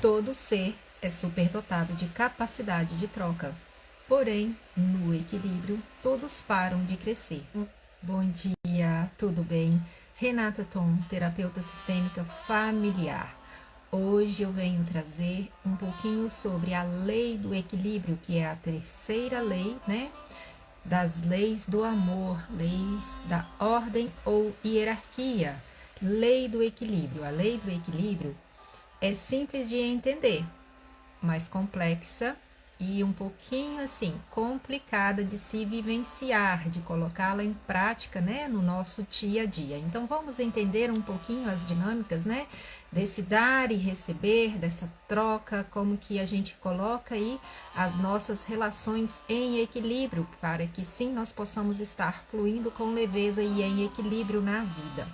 Todo ser é superdotado de capacidade de troca. Porém, no equilíbrio, todos param de crescer. Bom dia, tudo bem? Renata Tom, terapeuta sistêmica familiar. Hoje eu venho trazer um pouquinho sobre a lei do equilíbrio, que é a terceira lei, né? Das leis do amor, leis da ordem ou hierarquia. Lei do equilíbrio. A lei do equilíbrio é simples de entender, mais complexa e um pouquinho assim complicada de se vivenciar, de colocá-la em prática, né, no nosso dia a dia. Então vamos entender um pouquinho as dinâmicas, né, desse dar e receber, dessa troca, como que a gente coloca aí as nossas relações em equilíbrio, para que sim nós possamos estar fluindo com leveza e em equilíbrio na vida.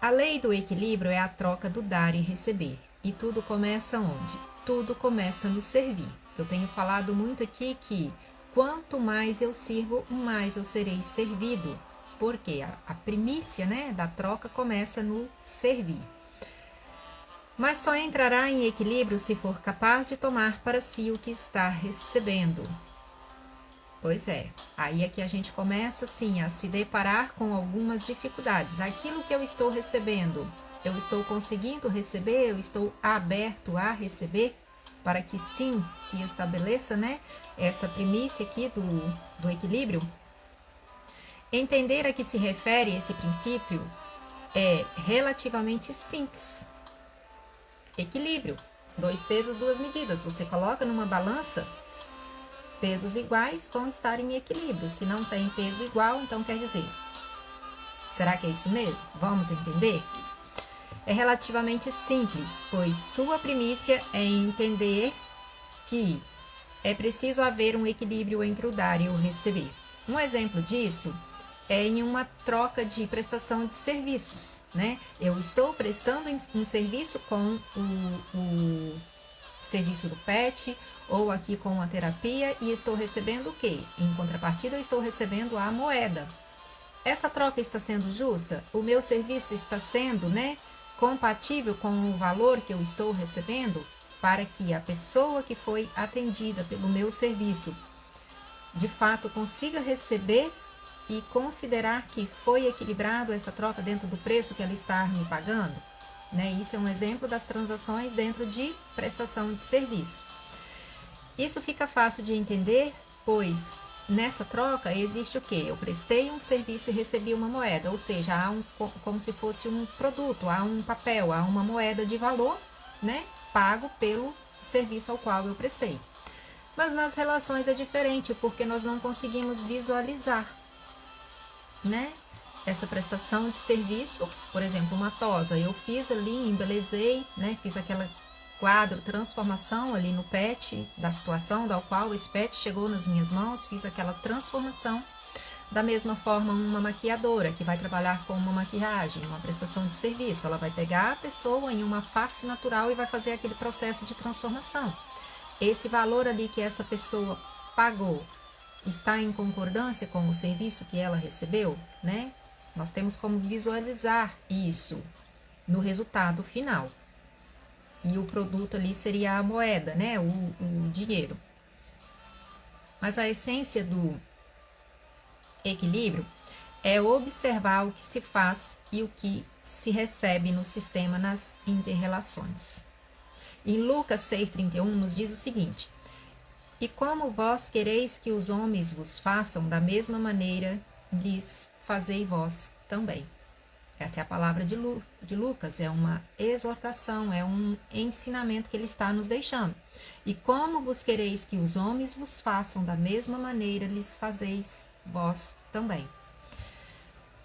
A lei do equilíbrio é a troca do dar e receber. E tudo começa onde? Tudo começa no servir. Eu tenho falado muito aqui que quanto mais eu sirvo, mais eu serei servido. Porque a primícia, né, da troca começa no servir. Mas só entrará em equilíbrio se for capaz de tomar para si o que está recebendo. Pois é, aí é que a gente começa assim a se deparar com algumas dificuldades. Aquilo que eu estou recebendo, eu estou conseguindo receber, eu estou aberto a receber, para que sim se estabeleça, né, essa primícia aqui do equilíbrio. Entender a que se refere esse princípio é relativamente simples. Equilíbrio, 2 pesos, 2 medidas. Você coloca numa balança, pesos iguais vão estar em equilíbrio. Se não tem peso igual, então quer dizer, será que é isso mesmo? Vamos entender? É relativamente simples, pois sua primícia é entender que é preciso haver um equilíbrio entre o dar e o receber. Um exemplo disso é em uma troca de prestação de serviços, né? Eu estou prestando um serviço com o serviço do PET ou aqui com a terapia e estou recebendo o quê? Em contrapartida, eu estou recebendo a moeda. Essa troca está sendo justa? O meu serviço está sendo, né, compatível com o valor que eu estou recebendo para que a pessoa que foi atendida pelo meu serviço de fato consiga receber e considerar que foi equilibrado essa troca dentro do preço que ela está me pagando? Né? Isso é um exemplo das transações dentro de prestação de serviço. Isso fica fácil de entender, pois nessa troca existe o quê? Eu prestei um serviço e recebi uma moeda, ou seja, há como se fosse um produto, há um papel, há uma moeda de valor, né, pago pelo serviço ao qual eu prestei. Mas nas relações é diferente, porque nós não conseguimos visualizar, né, essa prestação de serviço. Por exemplo, uma tosa, eu fiz ali, embelezei, né, fiz aquela quadro, transformação ali no pet, da situação da qual esse pet chegou nas minhas mãos, fiz aquela transformação. Da mesma forma, uma maquiadora que vai trabalhar com uma maquiagem, uma prestação de serviço, ela vai pegar a pessoa em uma face natural e vai fazer aquele processo de transformação. Esse valor ali que essa pessoa pagou está em concordância com o serviço que ela recebeu, né? Nós temos como visualizar isso no resultado final. E o produto ali seria a moeda, né? O dinheiro. Mas a essência do equilíbrio é observar o que se faz e o que se recebe no sistema nas interrelações. Em Lucas 6,31 nos diz o seguinte: e como vós quereis que os homens vos façam, da mesma maneira lhes fazei vós também. Essa é a palavra de Lucas, é uma exortação, é um ensinamento que ele está nos deixando. E como vos quereis que os homens vos façam, da mesma maneira lhes fazeis vós também.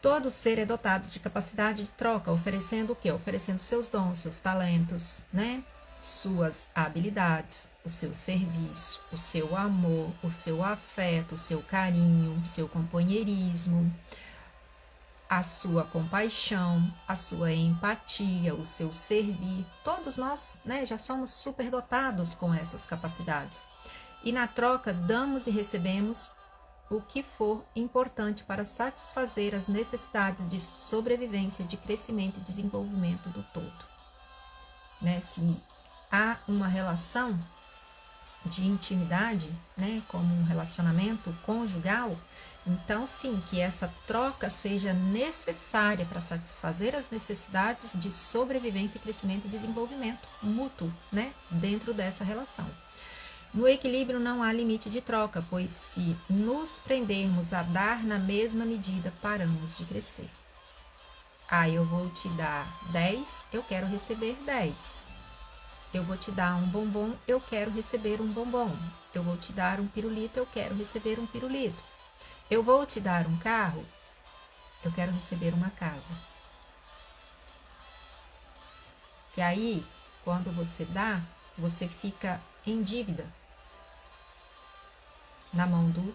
Todo ser é dotado de capacidade de troca, oferecendo o quê? Oferecendo seus dons, seus talentos, né? Suas habilidades, o seu serviço, o seu amor, o seu afeto, o seu carinho, o seu companheirismo, a sua compaixão, a sua empatia, o seu servir. Todos nós, né, já somos superdotados com essas capacidades. E na troca damos e recebemos o que for importante para satisfazer as necessidades de sobrevivência, de crescimento e desenvolvimento do todo. Né? Se há uma relação de intimidade, né, como um relacionamento conjugal, então sim, que essa troca seja necessária para satisfazer as necessidades de sobrevivência, crescimento e desenvolvimento mútuo, né, dentro dessa relação. No equilíbrio não há limite de troca, pois se nos prendermos a dar na mesma medida, paramos de crescer. Eu vou te dar 10, eu quero receber 10. Eu vou te dar um bombom, eu quero receber um bombom. Eu vou te dar um pirulito, eu quero receber um pirulito. Eu vou te dar um carro, eu quero receber uma casa. Que aí, quando você dá, você fica em dívida na mão do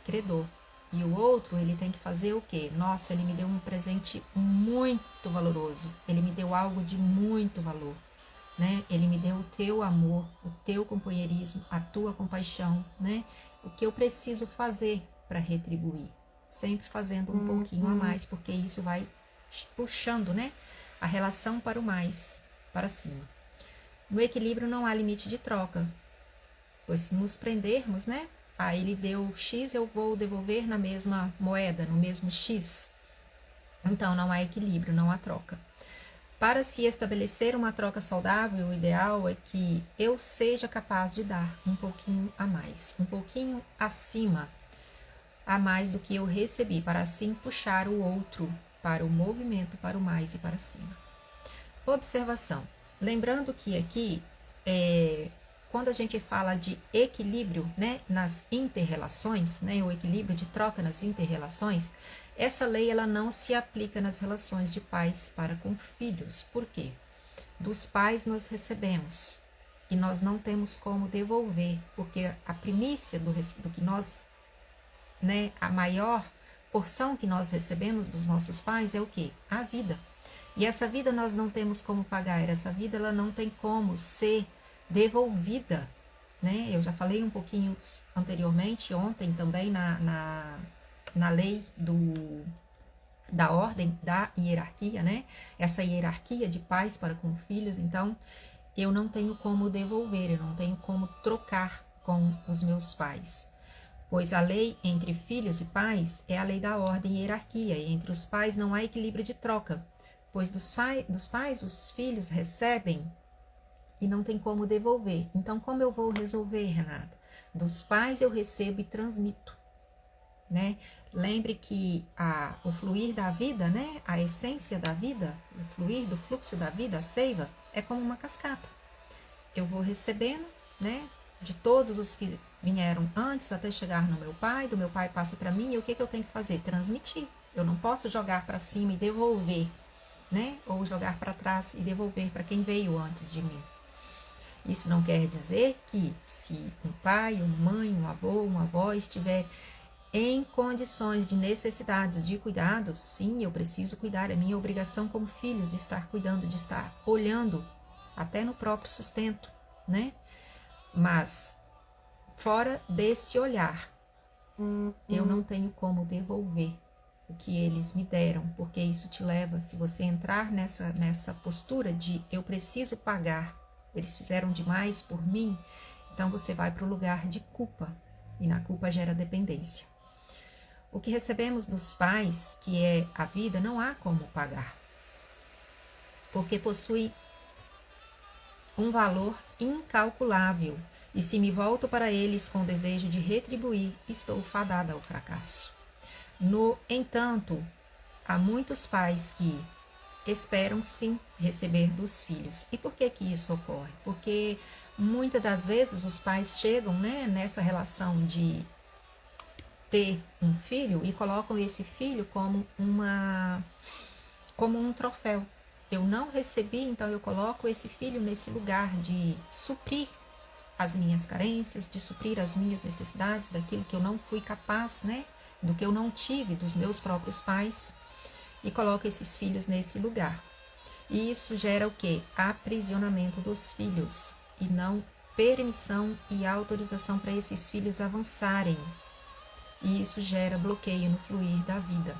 credor. E o outro, ele tem que fazer o quê? Nossa, ele me deu um presente muito valoroso. Ele me deu algo de muito valor. Né? Ele me deu o teu amor, o teu companheirismo, a tua compaixão, né? O que eu preciso fazer para retribuir? Sempre fazendo um pouquinho a mais, porque isso vai puxando, né? A relação para o mais, para cima. No equilíbrio não há limite de troca, pois se nos prendermos, né? Ele deu X, eu vou devolver na mesma moeda, no mesmo X. Então não há equilíbrio, não há troca. Para se estabelecer uma troca saudável, o ideal é que eu seja capaz de dar um pouquinho a mais, um pouquinho acima, a mais do que eu recebi, para assim puxar o outro para o movimento, para o mais e para cima. Observação. Lembrando que aqui, quando a gente fala de equilíbrio, né, nas inter-relações, né, o equilíbrio de troca nas inter-relações, essa lei ela não se aplica nas relações de pais para com filhos. Por quê? Dos pais nós recebemos e nós não temos como devolver, porque a primícia do que nós, né, a maior porção que nós recebemos dos nossos pais é o quê? A vida. E essa vida nós não temos como pagar, essa vida ela não tem como ser devolvida, né? Eu já falei um pouquinho anteriormente, ontem também na lei da ordem, da hierarquia, né? Essa hierarquia de pais para com filhos, então eu não tenho como devolver, eu não tenho como trocar com os meus pais. Pois a lei entre filhos e pais é a lei da ordem e hierarquia, e entre os pais não há equilíbrio de troca, pois dos pais os filhos recebem e não tem como devolver. Então, como eu vou resolver, Renata? Dos pais eu recebo e transmito, né? Lembre que o fluir da vida, né? A essência da vida, o fluir do fluxo da vida, a seiva, é como uma cascata. Eu vou recebendo, né? De todos os que vieram antes até chegar no meu pai, do meu pai passa para mim, e o que eu tenho que fazer? Transmitir. Eu não posso jogar para cima e devolver, né? Ou jogar para trás e devolver para quem veio antes de mim. Isso não quer dizer que se um pai, uma mãe, um avô, uma avó estiver em condições de necessidades de cuidados, sim, eu preciso cuidar, é minha obrigação como filhos de estar cuidando, de estar olhando, até no próprio sustento, né? Mas fora desse olhar, eu não tenho como devolver o que eles me deram, porque isso te leva, se você entrar nessa postura de eu preciso pagar, eles fizeram demais por mim, então você vai para o lugar de culpa, e na culpa gera dependência. O que recebemos dos pais, que é a vida, não há como pagar, porque possui um valor incalculável, e se me volto para eles com o desejo de retribuir, estou fadada ao fracasso. No entanto, há muitos pais que esperam sim receber dos filhos. E por que isso ocorre? Porque muitas das vezes os pais chegam, né, nessa relação de ter um filho e colocam esse filho como um troféu. Eu não recebi, então eu coloco esse filho nesse lugar de suprir as minhas carências, de suprir as minhas necessidades, daquilo que eu não fui capaz, né? Do que eu não tive dos meus próprios pais, e coloco esses filhos nesse lugar. E isso gera o quê? Aprisionamento dos filhos, e não permissão e autorização para esses filhos avançarem. E isso gera bloqueio no fluir da vida,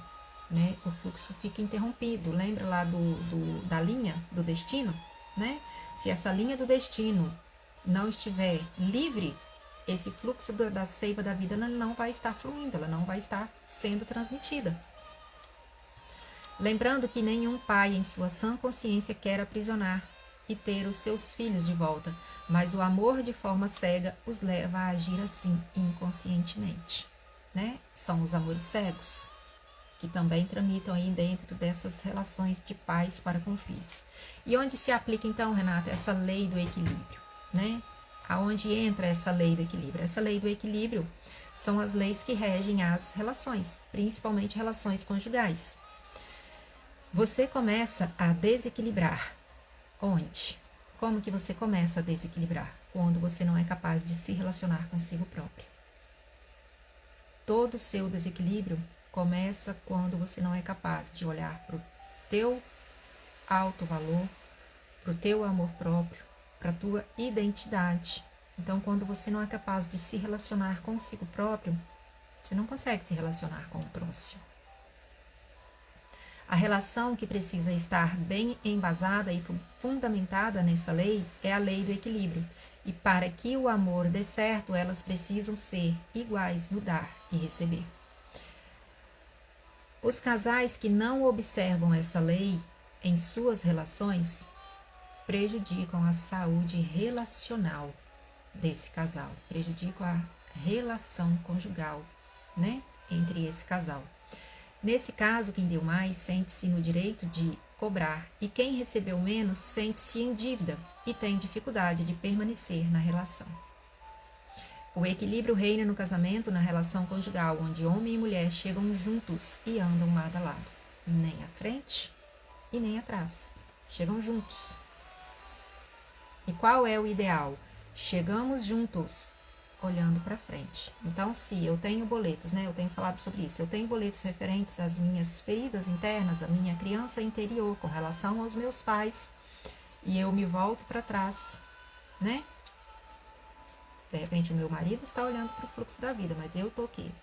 né? O fluxo fica interrompido. Lembra lá da linha do destino? né? Se essa linha do destino não estiver livre, esse fluxo da seiva da vida ela não vai estar fluindo, ela não vai estar sendo transmitida. Lembrando que nenhum pai em sua sã consciência quer aprisionar e ter os seus filhos de volta, mas o amor de forma cega os leva a agir assim inconscientemente, né? São os amores cegos que também tramitam aí dentro dessas relações de pais para com filhos. E onde se aplica então, Renata, essa lei do equilíbrio, né? Aonde entra essa lei do equilíbrio? Essa lei do equilíbrio são as leis que regem as relações, principalmente relações conjugais. Você começa a desequilibrar. Onde? Como que você começa a desequilibrar? Quando você não é capaz de se relacionar consigo próprio. Todo o seu desequilíbrio começa quando você não é capaz de olhar para o teu alto valor, para o teu amor próprio, para a tua identidade. Então, quando você não é capaz de se relacionar consigo próprio, você não consegue se relacionar com o próximo. A relação que precisa estar bem embasada e fundamentada nessa lei é a lei do equilíbrio. E para que o amor dê certo, elas precisam ser iguais no dar e receber. Os casais que não observam essa lei em suas relações prejudicam a saúde relacional desse casal, prejudicam a relação conjugal, né, entre esse casal. Nesse caso, quem deu mais sente-se no direito de cobrar e quem recebeu menos sente-se em dívida e tem dificuldade de permanecer na relação. O equilíbrio reina no casamento, na relação conjugal, onde homem e mulher chegam juntos e andam lado a lado, nem à frente e nem atrás, chegam juntos. E qual é o ideal? Chegamos juntos, olhando para frente. Então, se eu tenho boletos, né? Eu tenho falado sobre isso. Eu tenho boletos referentes às minhas feridas internas, à minha criança interior, com relação aos meus pais, e eu me volto para trás, né? De repente, o meu marido está olhando para o fluxo da vida, mas eu estou aqui,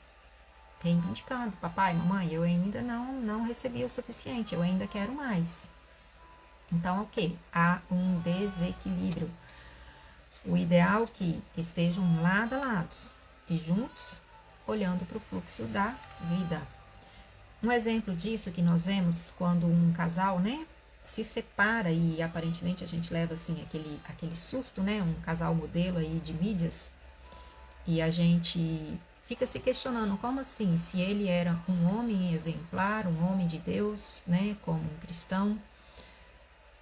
reivindicando, papai, mamãe, eu ainda não recebi o suficiente, eu ainda quero mais. Então, ok, há um desequilíbrio. O ideal é que estejam lado a lado e juntos, olhando para o fluxo da vida. Um exemplo disso que nós vemos quando um casal, né, se separa e aparentemente a gente leva assim aquele susto, né, um casal modelo aí de mídias, e a gente fica se questionando como assim, se ele era um homem exemplar, um homem de Deus, né, como um cristão,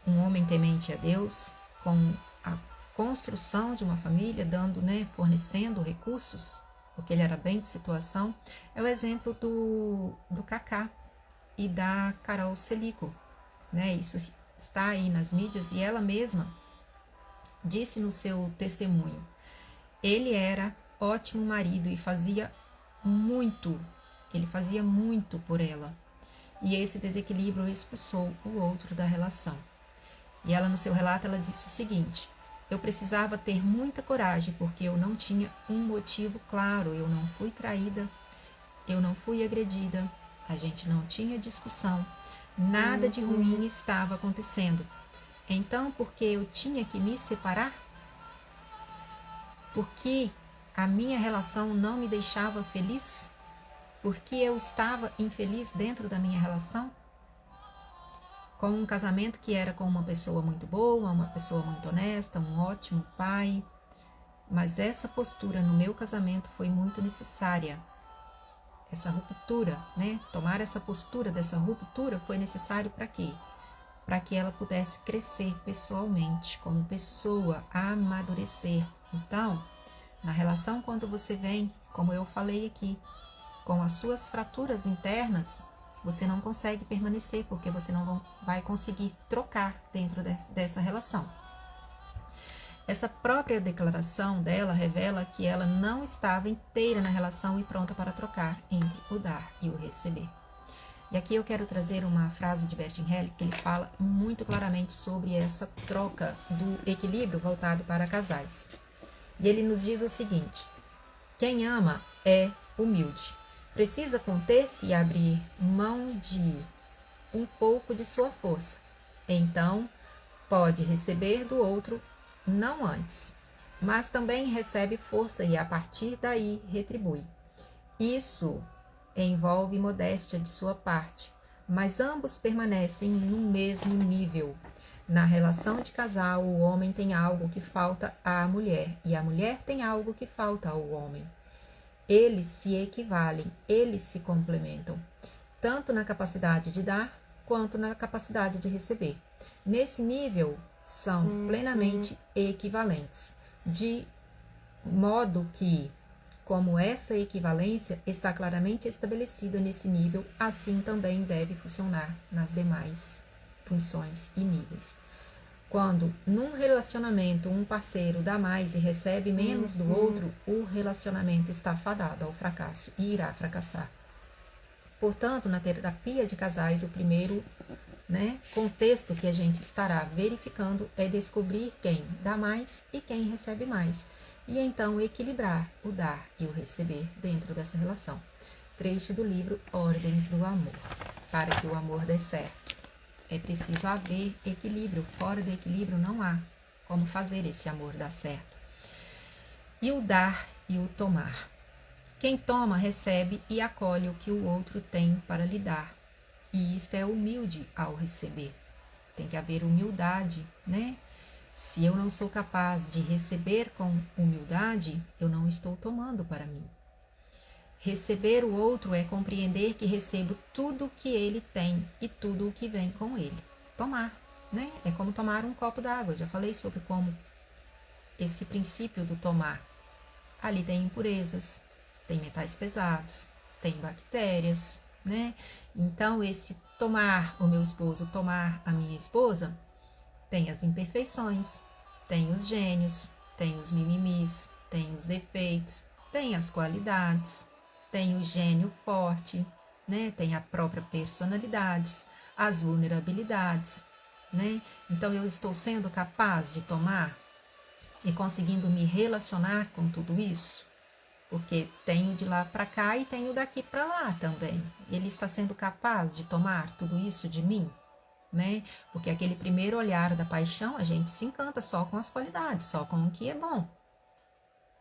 um homem temente a Deus, com a construção de uma família, dando, né, fornecendo recursos, porque ele era bem de situação. É o exemplo do Kaká e da Carol Celico, né? Isso está aí nas mídias e ela mesma disse no seu testemunho. Ele era ótimo marido e ele fazia muito por ela. E esse desequilíbrio expulsou o outro da relação. E ela, no seu relato, ela disse o seguinte: eu precisava ter muita coragem, porque eu não tinha um motivo claro, eu não fui traída, eu não fui agredida, a gente não tinha discussão, nada de ruim estava acontecendo. Então, porque eu tinha que me separar? Porque a minha relação não me deixava feliz? Porque eu estava infeliz dentro da minha relação? Com um casamento que era com uma pessoa muito boa, uma pessoa muito honesta, um ótimo pai. Mas essa postura no meu casamento foi muito necessária. Essa ruptura, né? Tomar essa postura dessa ruptura foi necessário para quê? Para que ela pudesse crescer pessoalmente, como pessoa, amadurecer. Então, na relação quando você vem, como eu falei aqui, com as suas fraturas internas, você não consegue permanecer, porque você não vai conseguir trocar dentro dessa relação. Essa própria declaração dela revela que ela não estava inteira na relação e pronta para trocar entre o dar e o receber. E aqui eu quero trazer uma frase de Bertin Hellick, que ele fala muito claramente sobre essa troca do equilíbrio voltado para casais. E ele nos diz o seguinte: quem ama é humilde. Precisa conter-se e abrir mão de um pouco de sua força. Então, Pode receber do outro, não antes, mas também recebe força e a partir daí retribui. Isso envolve modéstia de sua parte, mas ambos permanecem no mesmo nível. Na relação de casal, o homem tem algo que falta à mulher e a mulher tem algo que falta ao homem. Eles se equivalem, eles se complementam, tanto na capacidade de dar quanto na capacidade de receber. Nesse nível, são plenamente equivalentes, de modo que, como essa equivalência está claramente estabelecida nesse nível, assim também deve funcionar nas demais funções e níveis. Quando, num relacionamento, um parceiro dá mais e recebe menos do outro, o relacionamento está fadado ao fracasso e irá fracassar. Portanto, na terapia de casais, o primeiro contexto que a gente estará verificando é descobrir quem dá mais e quem recebe mais. E então equilibrar o dar e o receber dentro dessa relação. Trecho do livro Ordens do Amor. Para que o amor dê certo, é preciso haver equilíbrio. Fora do equilíbrio não há como fazer esse amor dar certo. E o dar e o tomar. Quem toma, recebe e acolhe o que o outro tem para lhe dar. E isto é humilde ao receber. Tem que haver humildade, né? Se eu não sou capaz de receber com humildade, eu não estou tomando para mim. Receber o outro é compreender que recebo tudo o que ele tem e tudo o que vem com ele. Tomar, né? É como tomar um copo d'água. Já falei sobre como esse princípio do tomar. Ali tem impurezas, tem metais pesados, tem bactérias, né? Então, esse tomar o meu esposo, tomar a minha esposa, tem as imperfeições, tem os gênios, tem os mimimis, tem os defeitos, tem as qualidades, tem o gênio forte, né? Tem a própria personalidade, as vulnerabilidades, né? Então, eu estou sendo capaz de tomar e conseguindo me relacionar com tudo isso? Porque tenho de lá para cá e tenho daqui para lá também. Ele está sendo capaz de tomar tudo isso de mim, né? Porque aquele primeiro olhar da paixão, a gente se encanta só com as qualidades, só com o que é bom.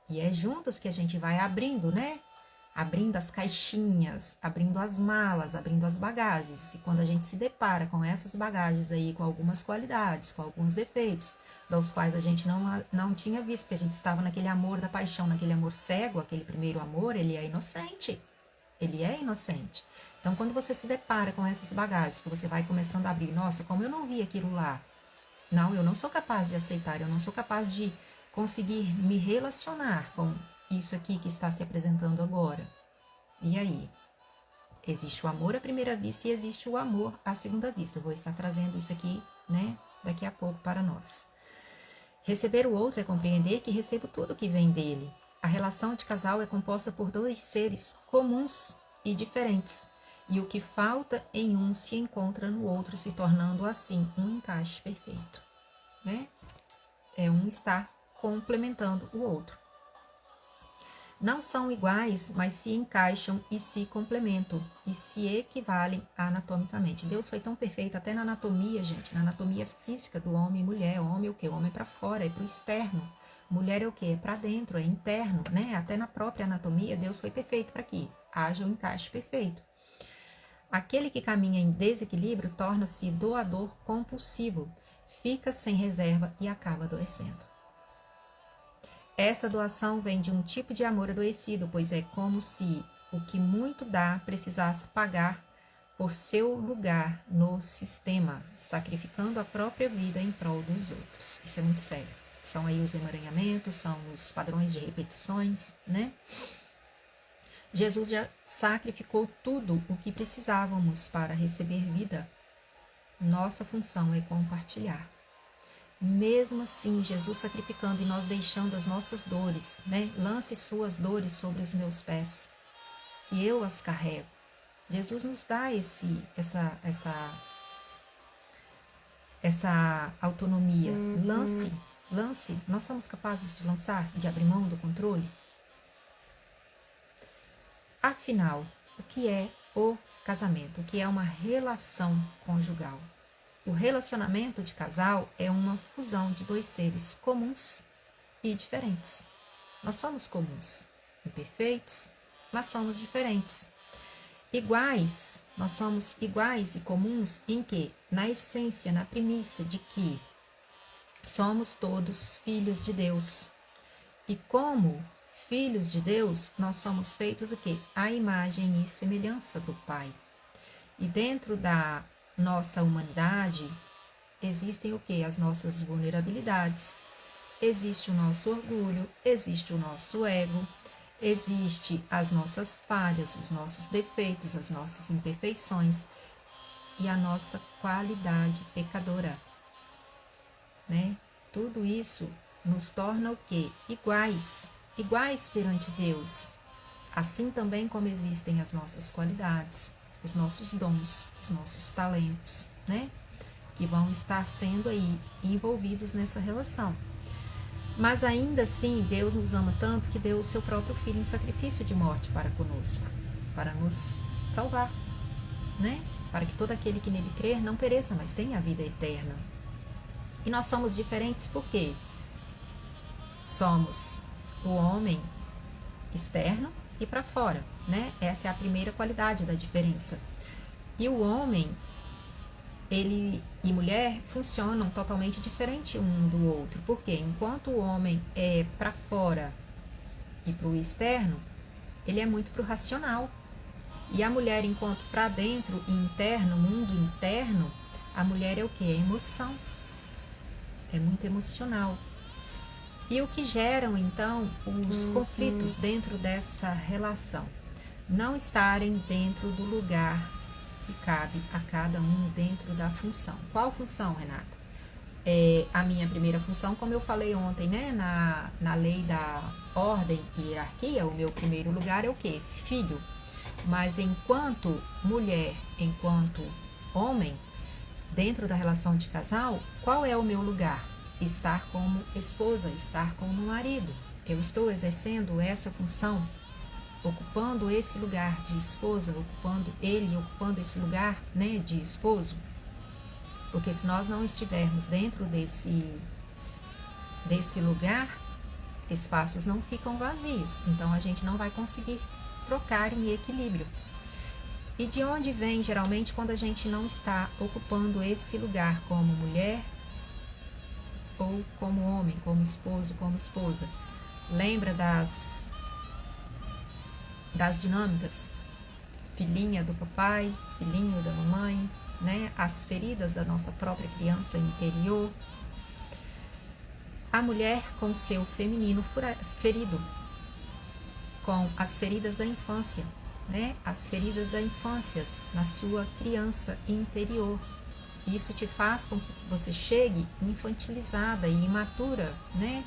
E é juntos que a gente vai abrindo, né? Abrindo as caixinhas, abrindo as malas, abrindo as bagagens. E quando a gente se depara com essas bagagens aí, com algumas qualidades, com alguns defeitos, dos quais a gente não tinha visto, porque a gente estava naquele amor da paixão, naquele amor cego, aquele primeiro amor, ele é inocente. Ele é inocente. Então, quando você se depara com essas bagagens, que você vai começando a abrir, nossa, como eu não vi aquilo lá. Não, eu não sou capaz de aceitar, eu não sou capaz de conseguir me relacionar com isso aqui que está se apresentando agora. E aí? Existe o amor à primeira vista e existe o amor à segunda vista. Eu vou estar trazendo isso aqui, né, daqui a pouco para nós. Receber o outro é compreender que recebo tudo que vem dele. A relação de casal é composta por dois seres comuns e diferentes. E o que falta em um se encontra no outro, se tornando assim um encaixe perfeito, né? É um estar complementando o outro. Não são iguais, mas se encaixam e se complementam e se equivalem anatomicamente. Deus foi tão perfeito até na anatomia, gente, na anatomia física do homem e mulher. O homem é o quê? O homem é para fora, é para o externo. Mulher é o quê? É para dentro, é interno, né? Até na própria anatomia, Deus foi perfeito para que haja um encaixe perfeito. Aquele que caminha em desequilíbrio torna-se doador compulsivo, fica sem reserva e acaba adoecendo. Essa doação vem de um tipo de amor adoecido, pois é como se o que muito dá precisasse pagar por seu lugar no sistema, sacrificando a própria vida em prol dos outros. Isso é muito sério. São aí os emaranhamentos, são os padrões de repetições, né? Jesus já sacrificou tudo o que precisávamos para receber vida. Nossa função é compartilhar. Mesmo assim, Jesus sacrificando e nós deixando as nossas dores, né? Lance suas dores sobre os meus pés, que eu as carrego. Jesus nos dá essa autonomia. Lance. Nós somos capazes de lançar, de abrir mão do controle? Afinal, o que é o casamento? O que é uma relação conjugal? O relacionamento de casal é uma fusão de dois seres comuns e diferentes. Nós somos comuns, imperfeitos, mas somos diferentes. Iguais, nós somos iguais e comuns em que? Na essência, na primícia de que somos todos filhos de Deus. E como filhos de Deus, nós somos feitos o quê? À imagem e semelhança do Pai. E dentro da nossa humanidade, existem o quê? As nossas vulnerabilidades. Existe o nosso orgulho, existe o nosso ego, existe as nossas falhas, os nossos defeitos, as nossas imperfeições e a nossa qualidade pecadora, né? Tudo isso nos torna o quê? Iguais perante Deus. Assim também como existem as nossas qualidades, os nossos dons, os nossos talentos, né? Que vão estar sendo aí envolvidos nessa relação. Mas ainda assim, Deus nos ama tanto que deu o seu próprio Filho em sacrifício de morte para conosco, para nos salvar, né? Para que todo aquele que nele crer não pereça, mas tenha a vida eterna. E nós somos diferentes porque somos o homem externo e para fora, né? Essa é a primeira qualidade da diferença. E o homem, ele e mulher funcionam totalmente diferente um do outro, porque enquanto o homem é para fora e para o externo, ele é muito para o racional. E a mulher, enquanto para dentro e interno, mundo interno, a mulher é o que? É emoção. É muito emocional. E o que geram, então, os conflitos dentro dessa relação? Não estarem dentro do lugar que cabe a cada um dentro da função. Qual função, Renata? A minha primeira função, como eu falei ontem, né? Na lei da ordem e hierarquia, o meu primeiro lugar é o quê? Filho. Mas enquanto mulher, enquanto homem, dentro da relação de casal, qual é o meu lugar? Estar como esposa, estar como marido. Eu estou exercendo essa função, ocupando esse lugar de esposa, ocupando esse lugar, né, de esposo. Porque se nós não estivermos dentro desse lugar, espaços não ficam vazios. Então a gente não vai conseguir trocar em equilíbrio. E de onde vem geralmente quando a gente não está ocupando esse lugar como mulher ou como homem, como esposo, como esposa? Lembra das dinâmicas? Filhinha do papai, filhinho da mamãe, né? As feridas da nossa própria criança interior. A mulher com seu feminino ferido, com as feridas da infância, né? As feridas da infância na sua criança interior. Isso te faz com que você chegue infantilizada e imatura, né?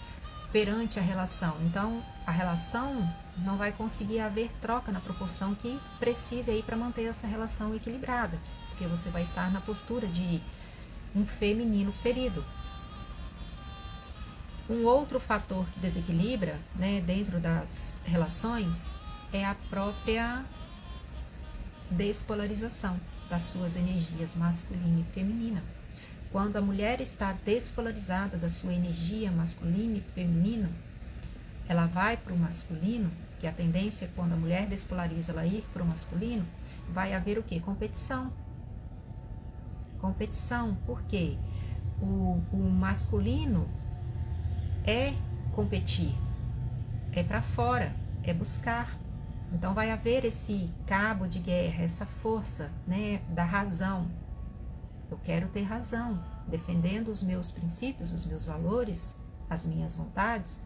Perante a relação. Então, a relação não vai conseguir haver troca na proporção que precise aí para manter essa relação equilibrada, porque você vai estar na postura de um feminino ferido. Um outro fator que desequilibra, né, dentro das relações é a própria despolarização das suas energias masculina e feminina. Quando a mulher está despolarizada da sua energia masculina e feminina, ela vai para o masculino, que a tendência é quando a mulher despolariza ela ir para o masculino, vai haver o quê? Competição. Competição, porque o masculino é competir, é para fora, é buscar. Então vai haver esse cabo de guerra, essa força, né, da razão. Eu quero ter razão, defendendo os meus princípios, os meus valores, as minhas vontades,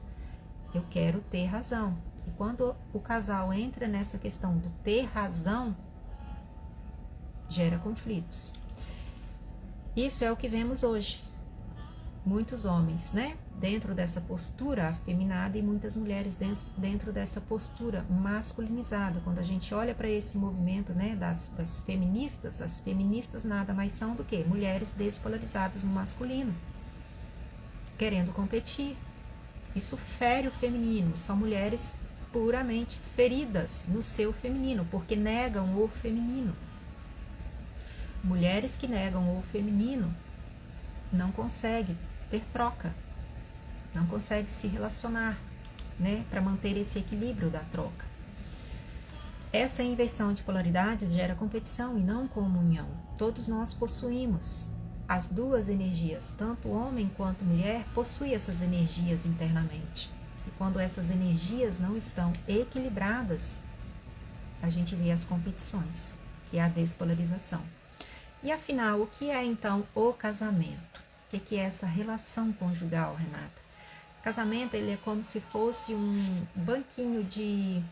eu quero ter razão. E quando o casal entra nessa questão do ter razão, gera conflitos. Isso é o que vemos hoje. Muitos homens, né, dentro dessa postura afeminada e muitas mulheres dentro dessa postura masculinizada. Quando a gente olha para esse movimento, né, das feministas, as feministas nada mais são do que mulheres despolarizadas no masculino, querendo competir. Isso fere o feminino, são mulheres puramente feridas no seu feminino, porque negam o feminino. Mulheres que negam o feminino não conseguem ter troca, não conseguem se relacionar, né, para manter esse equilíbrio da troca. Essa inversão de polaridades gera competição e não comunhão. Todos nós possuímos as duas energias, tanto homem quanto mulher possui essas energias internamente. E quando essas energias não estão equilibradas, a gente vê as competições, que é a despolarização. E afinal, o que é então o casamento? O que é essa relação conjugal, Renata? Casamento, ele é como se fosse um banquinho de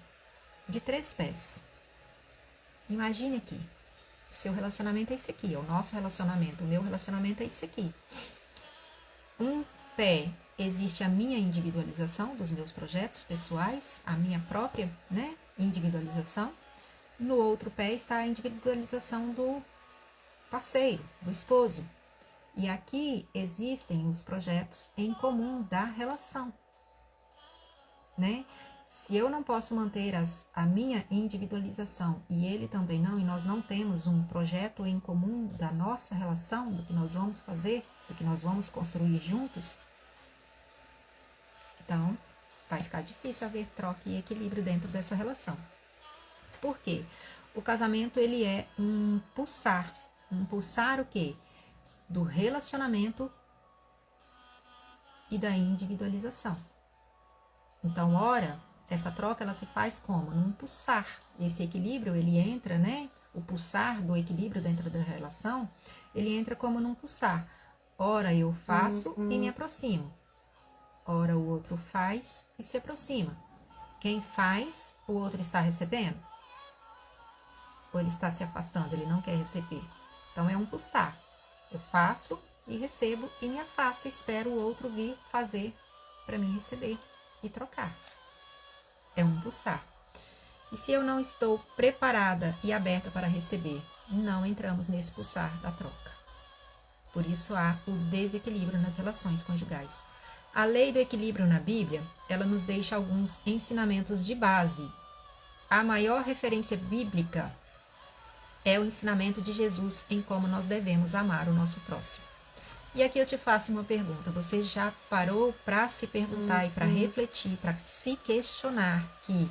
3 pés. Imagine aqui, o seu relacionamento é esse aqui, o nosso relacionamento, o meu relacionamento é esse aqui. Um pé existe a minha individualização dos meus projetos pessoais, a minha própria, né, individualização. No outro pé está a individualização do parceiro, do esposo. E aqui existem os projetos em comum da relação, né? Se eu não posso manter a minha individualização e ele também não, e nós não temos um projeto em comum da nossa relação, do que nós vamos fazer, do que nós vamos construir juntos, então vai ficar difícil haver troca e equilíbrio dentro dessa relação. Por quê? O casamento, ele é um pulsar o quê? Do relacionamento e da individualização. Então, ora, essa troca ela se faz como? Num pulsar. Esse equilíbrio, ele entra, né? O pulsar do equilíbrio dentro da relação, ele entra como num pulsar. Ora eu faço e me aproximo. Ora o outro faz e se aproxima. Quem faz, o outro está recebendo? Ou ele está se afastando, ele não quer receber? Então é um pulsar. Eu faço e recebo e me afasto e espero o outro vir fazer para mim receber e trocar. É um pulsar. E se eu não estou preparada e aberta para receber, não entramos nesse pulsar da troca. Por isso há o desequilíbrio nas relações conjugais. A lei do equilíbrio na Bíblia, ela nos deixa alguns ensinamentos de base. A maior referência bíblica é o ensinamento de Jesus em como nós devemos amar o nosso próximo. E aqui eu te faço uma pergunta. Você já parou para se perguntar e para refletir, para se questionar que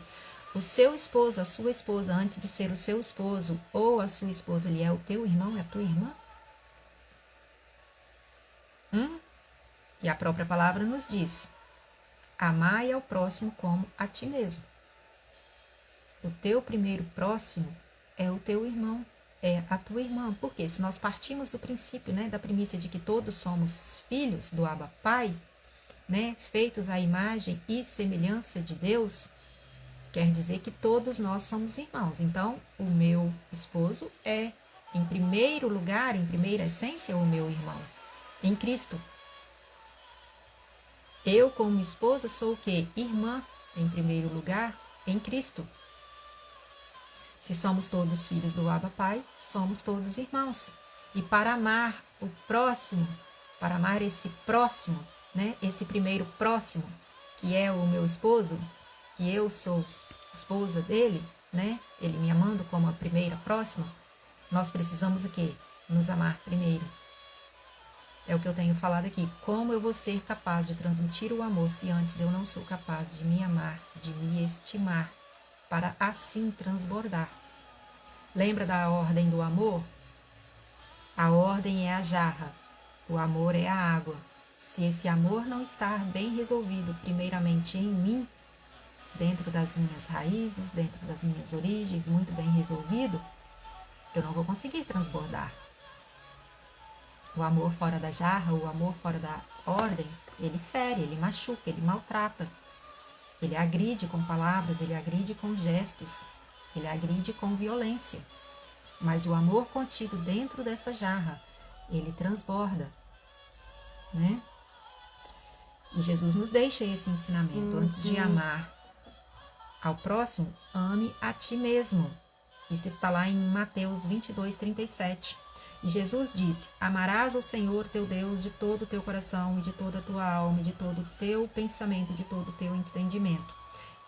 o seu esposo, a sua esposa, antes de ser o seu esposo ou a sua esposa, ele é o teu irmão, é a tua irmã? E a própria palavra nos diz: amai ao próximo como a ti mesmo. O teu primeiro próximo é o teu irmão, é a tua irmã. Porque se nós partimos do princípio, né, da premissa de que todos somos filhos do Abba Pai, né, feitos à imagem e semelhança de Deus, quer dizer que todos nós somos irmãos. Então, o meu esposo é, em primeiro lugar, em primeira essência, o meu irmão, em Cristo. Eu, como esposa, sou o quê? Irmã, em primeiro lugar, em Cristo. Se somos todos filhos do Abba Pai, somos todos irmãos. E para amar o próximo, para amar esse próximo, né? Esse primeiro próximo, que é o meu esposo, que eu sou esposa dele, né? Ele me amando como a primeira próxima, nós precisamos o quê? Nos amar primeiro. É o que eu tenho falado aqui. Como eu vou ser capaz de transmitir o amor se antes eu não sou capaz de me amar, de me estimar, para assim transbordar? Lembra da ordem do amor? A ordem é a jarra, o amor é a água. Se esse amor não estar bem resolvido primeiramente em mim, dentro das minhas raízes, dentro das minhas origens, muito bem resolvido, eu não vou conseguir transbordar. O amor fora da jarra, o amor fora da ordem, ele fere, ele machuca, ele maltrata. Ele agride com palavras, ele agride com gestos, ele agride com violência. Mas o amor contido dentro dessa jarra, ele transborda, né? E Jesus nos deixa esse ensinamento. Antes de amar ao próximo, ame a ti mesmo. Isso está lá em Mateus 22:37. E Jesus disse: amarás o Senhor teu Deus de todo o teu coração e de toda a tua alma, e de todo o teu pensamento, e de todo o teu entendimento.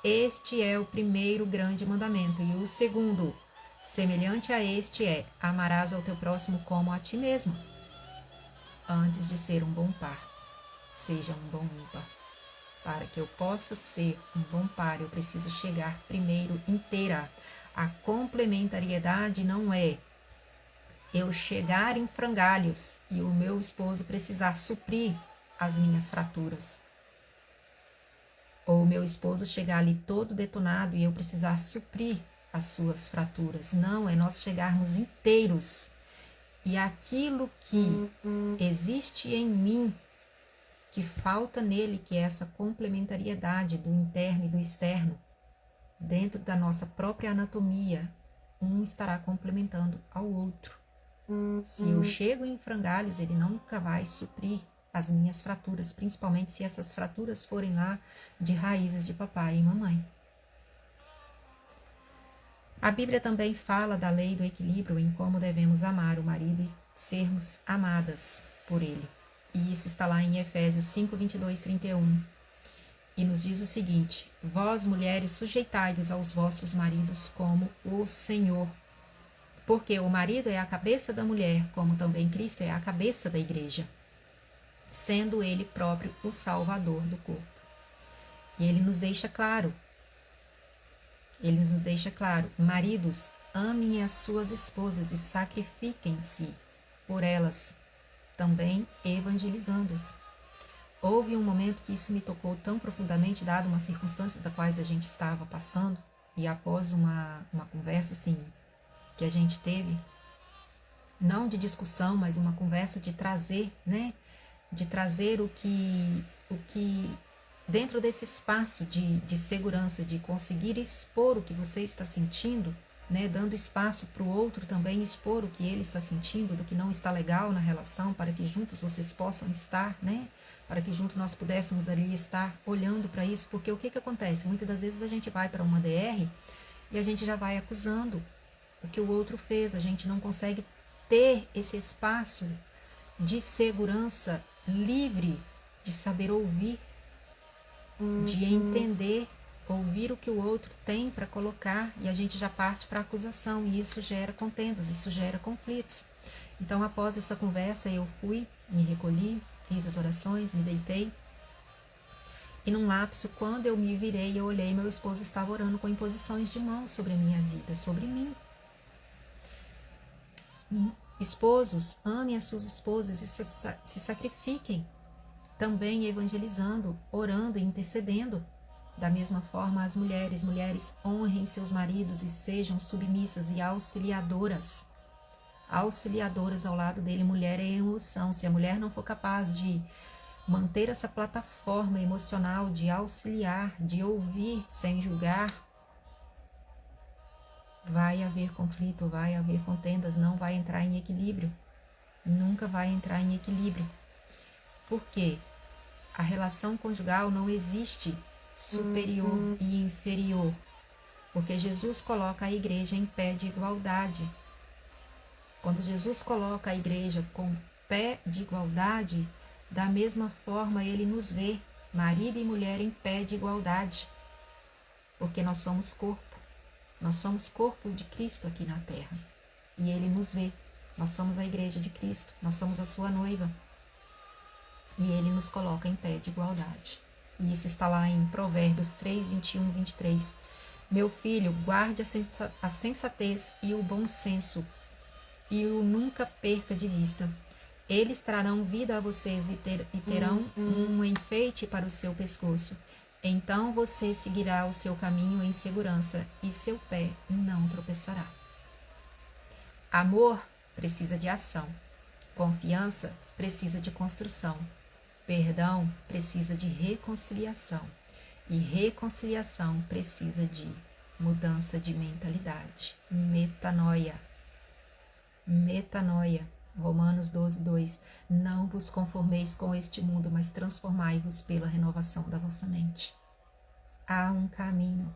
Este é o primeiro grande mandamento. E o segundo: Semelhante a este é: amarás ao teu próximo como a ti mesmo. Antes de ser um bom par, seja um bom ímpar. Para que eu possa ser um bom par, eu preciso chegar primeiro inteira. A complementariedade não é eu chegar em frangalhos e o meu esposo precisar suprir as minhas fraturas. Ou o meu esposo chegar ali todo detonado e eu precisar suprir as suas fraturas. Não, é nós chegarmos inteiros. E aquilo que existe em mim, que falta nele, que é essa complementariedade do interno e do externo, dentro da nossa própria anatomia, um estará complementando ao outro. Se eu chego em frangalhos, ele nunca vai suprir as minhas fraturas, principalmente se essas fraturas forem lá de raízes de papai e mamãe. A Bíblia também fala da lei do equilíbrio em como devemos amar o marido e sermos amadas por ele. E isso está lá em Efésios 5, 22, 31. E nos diz o seguinte: vós, mulheres, sujeitai-vos aos vossos maridos como o Senhor. Porque o marido é a cabeça da mulher, como também Cristo é a cabeça da igreja, sendo ele próprio o salvador do corpo. E ele nos deixa claro, maridos, amem as suas esposas e sacrifiquem-se por elas, também evangelizando-as. Houve um momento que isso me tocou tão profundamente, dado umas circunstâncias das quais a gente estava passando, e após uma conversa assim, que a gente teve, não de discussão, mas uma conversa de trazer, né? De trazer o que dentro desse espaço de segurança, de conseguir expor o que você está sentindo, né? Dando espaço para o outro também expor o que ele está sentindo, do que não está legal na relação, para que juntos vocês possam estar, né? Para que juntos nós pudéssemos ali estar olhando para isso, porque o que acontece? Muitas das vezes a gente vai para uma DR e a gente já vai acusando o que o outro fez, a gente não consegue ter esse espaço de segurança livre, de saber ouvir, de entender, ouvir o que o outro tem para colocar, e a gente já parte para a acusação, e isso gera contendas, isso gera conflitos. Então, após essa conversa, eu fui, me recolhi, fiz as orações, me deitei, e num lapso, quando eu me virei, eu olhei, meu esposo estava orando com imposições de mãos sobre a minha vida, sobre mim. Esposos, amem as suas esposas e se sacrifiquem, também evangelizando, orando e intercedendo. Da mesma forma, as mulheres, honrem seus maridos e sejam submissas e auxiliadoras ao lado dele. Mulher é emoção. Se a mulher não for capaz de manter essa plataforma emocional, de auxiliar, de ouvir sem julgar, vai haver conflito, vai haver contendas, não vai entrar em equilíbrio. Nunca vai entrar em equilíbrio. Por quê? A relação conjugal não existe superior e inferior, porque Jesus coloca a igreja em pé de igualdade. Quando Jesus coloca a igreja com pé de igualdade, da mesma forma ele nos vê, marido e mulher, em pé de igualdade, porque nós somos corpo de Cristo aqui na terra, e ele nos vê, nós somos a igreja de Cristo, nós somos a sua noiva, e ele nos coloca em pé de igualdade. E isso está lá em Provérbios 3, 21, 23. Meu filho, guarde a sensatez e o bom senso, e o nunca perca de vista. Eles trarão vida a vocês e terão um enfeite para o seu pescoço. Então você seguirá o seu caminho em segurança, e seu pé não tropeçará. Amor precisa de ação. Confiança precisa de construção. Perdão precisa de reconciliação, e reconciliação precisa de mudança de mentalidade, metanoia. Romanos 12, 2. Não vos conformeis com este mundo, mas transformai-vos pela renovação da vossa mente. Há um caminho.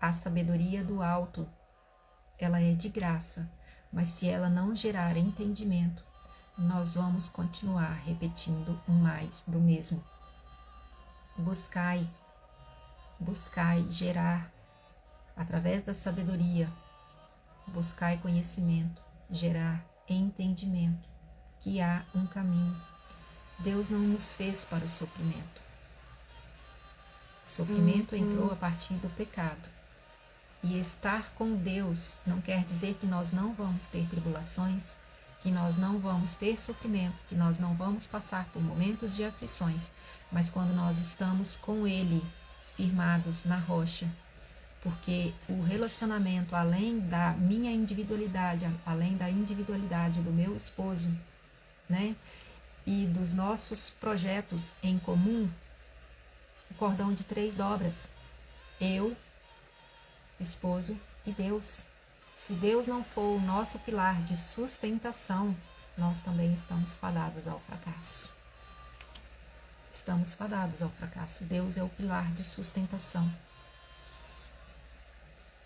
A sabedoria do alto, ela é de graça, mas se ela não gerar entendimento, nós vamos continuar repetindo mais do mesmo. Buscai gerar, através da sabedoria, buscai conhecimento, gerar entendimento, que há um caminho. Deus não nos fez para o sofrimento. O sofrimento entrou a partir do pecado. E estar com Deus não quer dizer que nós não vamos ter tribulações, que nós não vamos ter sofrimento, que nós não vamos passar por momentos de aflições, mas quando nós estamos com Ele, firmados na rocha, porque o relacionamento, além da minha individualidade, além da individualidade do meu esposo, né, e dos nossos projetos em comum, o cordão de 3 dobras, eu, esposo e Deus. Se Deus não for o nosso pilar de sustentação, nós também estamos fadados ao fracasso. Estamos fadados ao fracasso. Deus é o pilar de sustentação.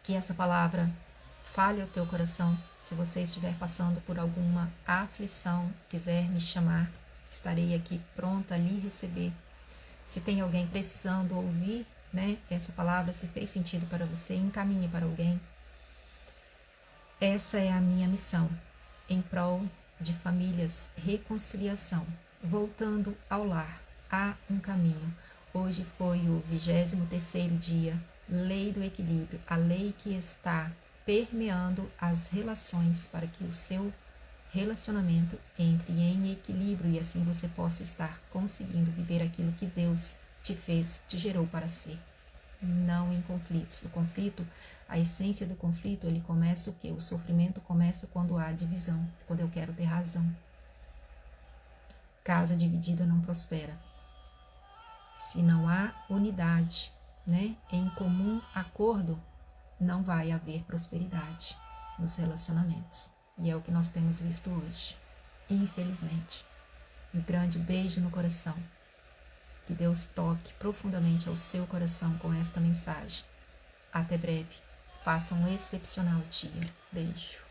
Que essa palavra fale ao teu coração. Se você estiver passando por alguma aflição, quiser me chamar, estarei aqui pronta a lhe receber. Se tem alguém precisando ouvir, né, essa palavra, se fez sentido para você, encaminhe para alguém. Essa é a minha missão, em prol de famílias, reconciliação, voltando ao lar, há um caminho. Hoje foi o 23º dia, lei do equilíbrio, a lei que está permeando as relações para que o seu relacionamento entre em equilíbrio e assim você possa estar conseguindo viver aquilo que Deus te fez, te gerou para ser. Não em conflitos. O conflito, a essência do conflito, ele começa o quê? O sofrimento começa quando há divisão, quando eu quero ter razão. Casa dividida não prospera. Se não há unidade, né, em comum acordo, não vai haver prosperidade nos relacionamentos. E é o que nós temos visto hoje, infelizmente. Um grande beijo no coração. Que Deus toque profundamente ao seu coração com esta mensagem. Até breve. Faça um excepcional dia. Beijo.